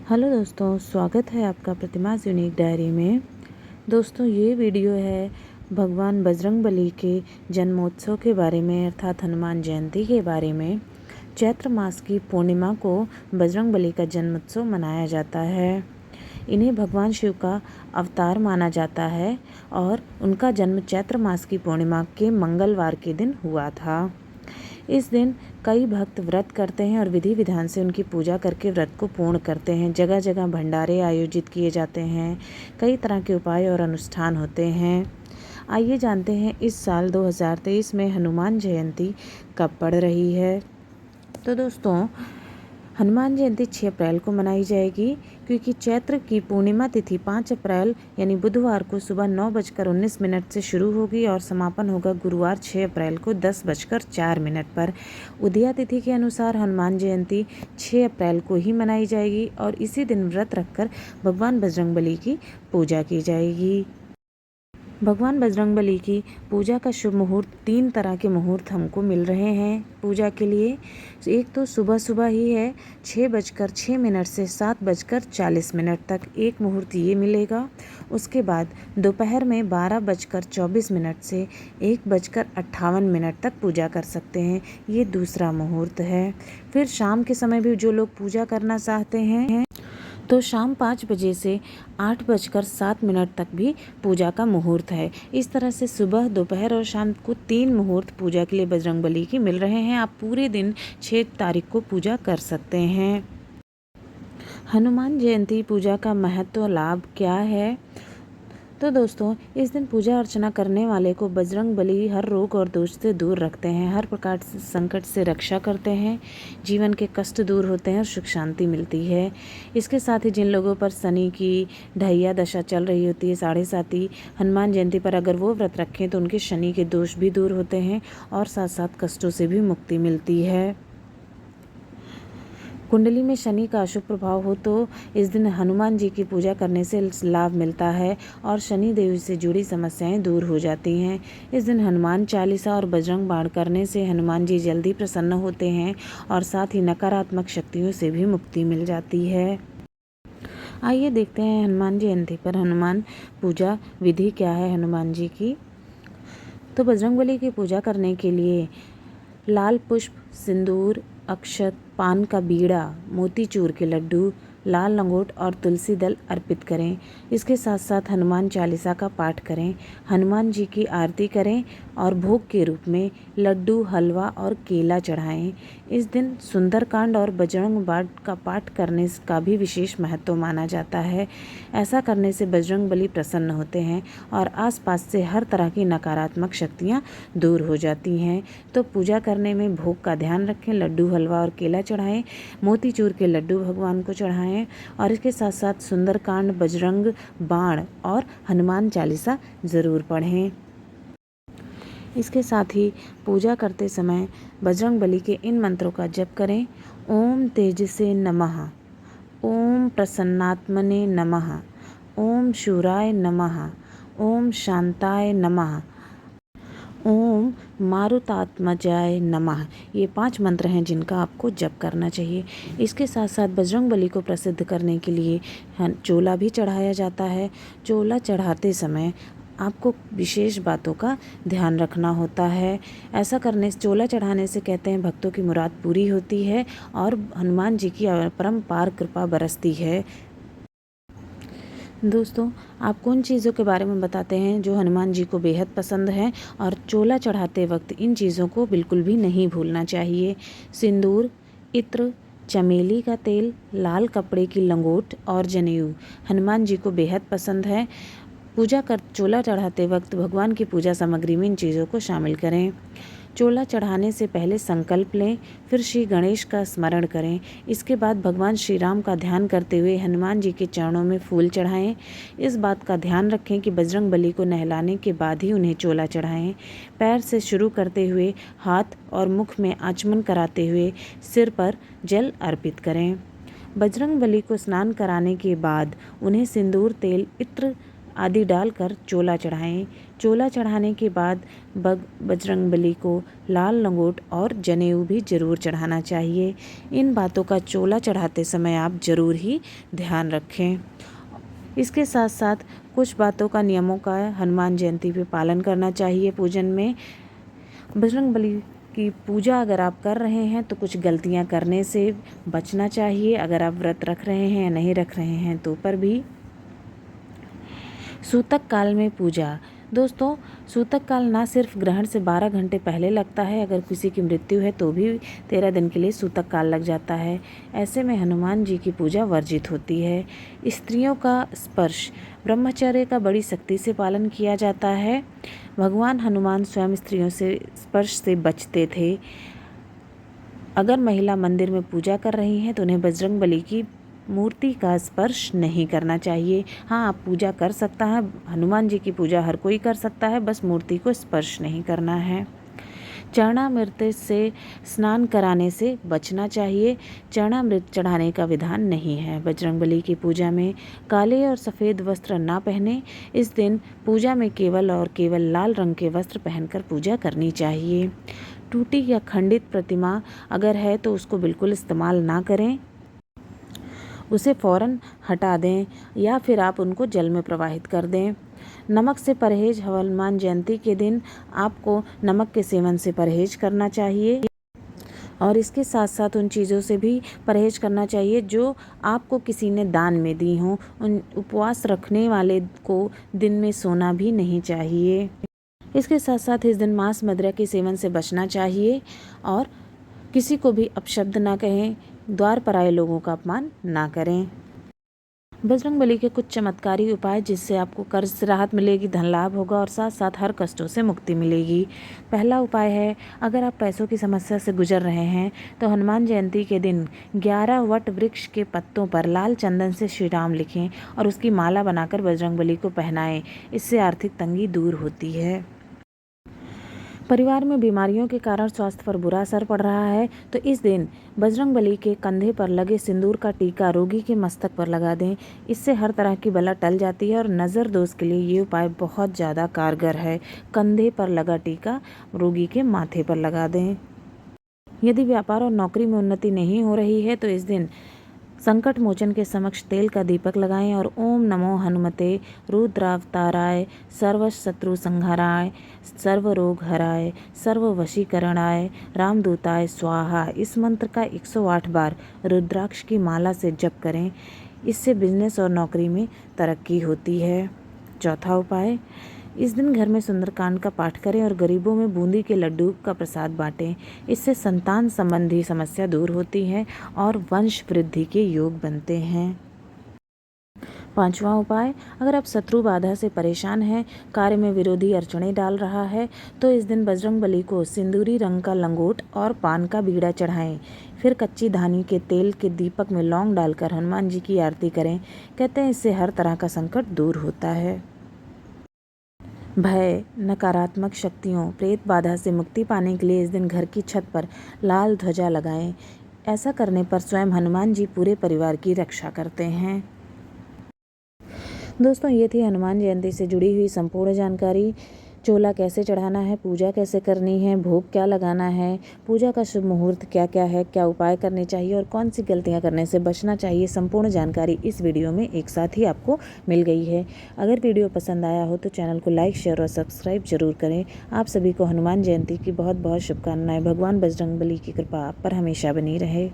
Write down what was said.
Hello दोस्तों, स्वागत है आपका प्रतिमास यूनिक डायरी में। दोस्तों, ये वीडियो है भगवान बजरंगबली के जन्मोत्सव के बारे में, अर्थात हनुमान जयंती के बारे में। चैत्र मास की पूर्णिमा को बजरंगबली का जन्मोत्सव मनाया जाता है। इन्हें भगवान शिव का अवतार माना जाता है और उनका जन्म चैत्र मास की पूर्णिमा के मंगलवार के दिन हुआ था। इस दिन कई भक्त व्रत करते हैं और विधि विधान से उनकी पूजा करके व्रत को पूर्ण करते हैं। जगह जगह भंडारे आयोजित किए जाते हैं। कई तरह के उपाय और अनुष्ठान होते हैं। आइए जानते हैं इस साल 2023 में हनुमान जयंती कब पड़ रही है। तो दोस्तों, हनुमान जयंती 6 अप्रैल को मनाई जाएगी, क्योंकि चैत्र की पूर्णिमा तिथि 5 अप्रैल यानी बुधवार को सुबह 9:19 से शुरू होगी और समापन होगा गुरुवार 6 अप्रैल को 10:04 पर। उदया तिथि के अनुसार हनुमान जयंती 6 अप्रैल को ही मनाई जाएगी और इसी दिन व्रत रखकर भगवान बजरंगबली की पूजा की जाएगी। भगवान बजरंगबली की पूजा का शुभ मुहूर्त 3 तरह के मुहूर्त हमको मिल रहे हैं पूजा के लिए। एक तो सुबह सुबह ही है, 6:06 से 7:40 तक एक मुहूर्त ये मिलेगा। उसके बाद दोपहर में 12:24 से 1:58 तक पूजा कर सकते हैं, ये दूसरा मुहूर्त है। फिर शाम के समय भी जो लोग पूजा करना चाहते हैं तो शाम 5 बजे से 8:07 तक भी पूजा का मुहूर्त है। इस तरह से सुबह, दोपहर और शाम को 3 मुहूर्त पूजा के लिए बजरंगबली की मिल रहे हैं। आप पूरे दिन 6 तारीख को पूजा कर सकते हैं। हनुमान जयंती पूजा का महत्व लाभ क्या है? तो दोस्तों, इस दिन पूजा अर्चना करने वाले को बजरंगबली हर रोग और दोष से दूर रखते हैं, हर प्रकार से संकट से रक्षा करते हैं, जीवन के कष्ट दूर होते हैं और सुख शांति मिलती है। इसके साथ ही जिन लोगों पर शनि की ढैया दशा चल रही होती है, 7.5, हनुमान जयंती पर अगर वो व्रत रखें तो उनके शनि के दोष भी दूर होते हैं और साथ साथ कष्टों से भी मुक्ति मिलती है। कुंडली में शनि का अशुभ प्रभाव हो तो इस दिन हनुमान जी की पूजा करने से लाभ मिलता है और शनि देव से जुड़ी समस्याएं दूर हो जाती हैं। इस दिन हनुमान चालीसा और बजरंग बाण करने से हनुमान जी जल्दी प्रसन्न होते हैं और साथ ही नकारात्मक शक्तियों से भी मुक्ति मिल जाती है। आइए देखते हैं हनुमान जयंती पर हनुमान पूजा विधि क्या है हनुमान जी की। तो बजरंगबली की पूजा करने के लिए लाल पुष्प, सिंदूर, अक्षत, पान का बीड़ा, मोतीचूर के लड्डू, लाल लंगोट और तुलसी दल अर्पित करें। इसके साथ साथ हनुमान चालीसा का पाठ करें, हनुमान जी की आरती करें और भोग के रूप में लड्डू, हलवा और केला चढ़ाएं। इस दिन सुंदरकांड और बजरंग बाण का पाठ करने का भी विशेष महत्व माना जाता है। ऐसा करने से बजरंगबली प्रसन्न होते हैं और आसपास से हर तरह की नकारात्मक शक्तियाँ दूर हो जाती हैं। तो पूजा करने में भोग का ध्यान रखें, लड्डू, हलवा और केला चढ़ाएं, मोतीचूर के लड्डू भगवान को चढ़ाएं और इसके साथ साथ सुंदरकांड, बजरंग बाण और हनुमान चालीसा ज़रूर पढ़ें। इसके साथ ही पूजा करते समय बजरंगबली के इन मंत्रों का जप करें। ओम तेजसे नमः, ओम प्रसन्नात्मने नमः, ओम शूराय नमः, ओम शांताय नमः, ओम मारुतात्मजाय नमः। ये 5 मंत्र हैं जिनका आपको जप करना चाहिए। इसके साथ साथ बजरंगबली को प्रसिद्ध करने के लिए चोला भी चढ़ाया जाता है। चोला चढ़ाते समय आपको विशेष बातों का ध्यान रखना होता है। ऐसा करने से, चोला चढ़ाने से कहते हैं भक्तों की मुराद पूरी होती है और हनुमान जी की अपरंपार कृपा बरसती है। दोस्तों, आपको उन चीज़ों के बारे में बताते हैं जो हनुमान जी को बेहद पसंद है और चोला चढ़ाते वक्त इन चीज़ों को बिल्कुल भी नहीं भूलना चाहिए। सिंदूर, इत्र, चमेली का तेल, लाल कपड़े की लंगोट और जनेऊ हनुमान जी को बेहद पसंद है। चोला चढ़ाते वक्त भगवान की पूजा सामग्री में इन चीज़ों को शामिल करें। चोला चढ़ाने से पहले संकल्प लें, फिर श्री गणेश का स्मरण करें। इसके बाद भगवान श्री राम का ध्यान करते हुए हनुमान जी के चरणों में फूल चढ़ाएं। इस बात का ध्यान रखें कि बजरंगबली को नहलाने के बाद ही उन्हें चोला चढ़ाएं। पैर से शुरू करते हुए हाथ और मुख में आचमन कराते हुए सिर पर जल अर्पित करें। बजरंगबली को स्नान कराने के बाद उन्हें सिंदूर, तेल, इत्र आदि डालकर चोला चढ़ाएं। चोला चढ़ाने के बाद बजरंगबली को लाल लंगोट और जनेऊ भी जरूर चढ़ाना चाहिए। इन बातों का चोला चढ़ाते समय आप जरूर ही ध्यान रखें। इसके साथ साथ कुछ बातों का, नियमों का हनुमान जयंती पे पालन करना चाहिए। पूजन में बजरंगबली की पूजा अगर आप कर रहे हैं तो कुछ गलतियां करने से बचना चाहिए। अगर आप व्रत रख रहे हैं या नहीं रख रहे हैं तो पर भी। सूतक काल में पूजा। दोस्तों, सूतक काल ना सिर्फ ग्रहण से 12 घंटे पहले लगता है, अगर किसी की मृत्यु है तो भी 13 दिन के लिए सूतक काल लग जाता है। ऐसे में हनुमान जी की पूजा वर्जित होती है। स्त्रियों का स्पर्श। ब्रह्मचर्य का बड़ी सख्ती से पालन किया जाता है। भगवान हनुमान स्वयं स्त्रियों से स्पर्श से बचते थे। अगर महिला मंदिर में पूजा कर रही हैं तो उन्हें बजरंगबली की मूर्ति का स्पर्श नहीं करना चाहिए। हाँ, आप पूजा कर सकता है, हनुमान जी की पूजा हर कोई कर सकता है, बस मूर्ति को स्पर्श नहीं करना है। चरणामृत से स्नान कराने से बचना चाहिए। चरणामृत चढ़ाने का विधान नहीं है। बजरंगबली की पूजा में काले और सफ़ेद वस्त्र ना पहने। इस दिन पूजा में केवल और केवल लाल रंग के वस्त्र पहनकर पूजा करनी चाहिए। टूटी या खंडित प्रतिमा अगर है तो उसको बिल्कुल इस्तेमाल ना करें, उसे फ़ौरन हटा दें या फिर आप उनको जल में प्रवाहित कर दें। नमक से परहेज। हनुमान जयंती के दिन आपको नमक के सेवन से परहेज करना चाहिए और इसके साथ साथ उन चीज़ों से भी परहेज करना चाहिए जो आपको किसी ने दान में दी हों। उन उपवास रखने वाले को दिन में सोना भी नहीं चाहिए। इसके साथ साथ इस दिन मांस मदिरा के सेवन से बचना चाहिए और किसी को भी अपशब्द ना कहें, द्वार पर आए लोगों का अपमान ना करें। बजरंगबली के कुछ चमत्कारी उपाय जिससे आपको कर्ज से राहत मिलेगी, धन लाभ होगा और साथ साथ हर कष्टों से मुक्ति मिलेगी। पहला उपाय है, अगर आप पैसों की समस्या से गुजर रहे हैं तो हनुमान जयंती के दिन 11 वट वृक्ष के पत्तों पर लाल चंदन से श्री राम लिखें और उसकी माला बनाकर बजरंगबली को पहनाएं। इससे आर्थिक तंगी दूर होती है। परिवार में बीमारियों के कारण स्वास्थ्य पर बुरा असर पड़ रहा है तो इस दिन बजरंगबली के कंधे पर लगे सिंदूर का टीका रोगी के मस्तक पर लगा दें। इससे हर तरह की बला टल जाती है और नज़र दोष के लिए ये उपाय बहुत ज़्यादा कारगर है। कंधे पर लगा टीका रोगी के माथे पर लगा दें। यदि व्यापार और नौकरी में उन्नति नहीं हो रही है तो इस दिन संकट मोचन के समक्ष तेल का दीपक लगाएं और ओम नमो हनुमते रुद्रावताराय सर्व शत्रु संहाराय सर्व रोग हराय सर्व वशीकरणाय रामदूताय स्वाहा इस मंत्र का 108 बार रुद्राक्ष की माला से जप करें। इससे बिजनेस और नौकरी में तरक्की होती है। चौथा उपाय, इस दिन घर में सुंदरकांड का पाठ करें और गरीबों में बूंदी के लड्डू का प्रसाद बांटें। इससे संतान संबंधी समस्या दूर होती है और वंश वृद्धि के योग बनते हैं। पांचवा उपाय, अगर आप शत्रु बाधा से परेशान हैं, कार्य में विरोधी अड़चने डाल रहा है तो इस दिन बजरंगबली को सिंदूरी रंग का लंगोट और पान का बीड़ा चढ़ाएं। फिर कच्ची धानी के तेल के दीपक में लौंग डालकर हनुमान जी की आरती करें। कहते हैं इससे हर तरह का संकट दूर होता है। भय, नकारात्मक शक्तियों, प्रेत बाधा से मुक्ति पाने के लिए इस दिन घर की छत पर लाल ध्वजा लगाएं। ऐसा करने पर स्वयं हनुमान जी पूरे परिवार की रक्षा करते हैं। दोस्तों, ये थी हनुमान जयंती से जुड़ी हुई संपूर्ण जानकारी। चोला कैसे चढ़ाना है, पूजा कैसे करनी है, भोग क्या लगाना है, पूजा का शुभ मुहूर्त क्या क्या है, क्या उपाय करने चाहिए और कौन सी गलतियां करने से बचना चाहिए, संपूर्ण जानकारी इस वीडियो में एक साथ ही आपको मिल गई है। अगर वीडियो पसंद आया हो तो चैनल को लाइक, शेयर और सब्सक्राइब जरूर करें। आप सभी को हनुमान जयंती की बहुत बहुत शुभकामनाएं। भगवान बजरंगबली की कृपा आप पर हमेशा बनी रहे।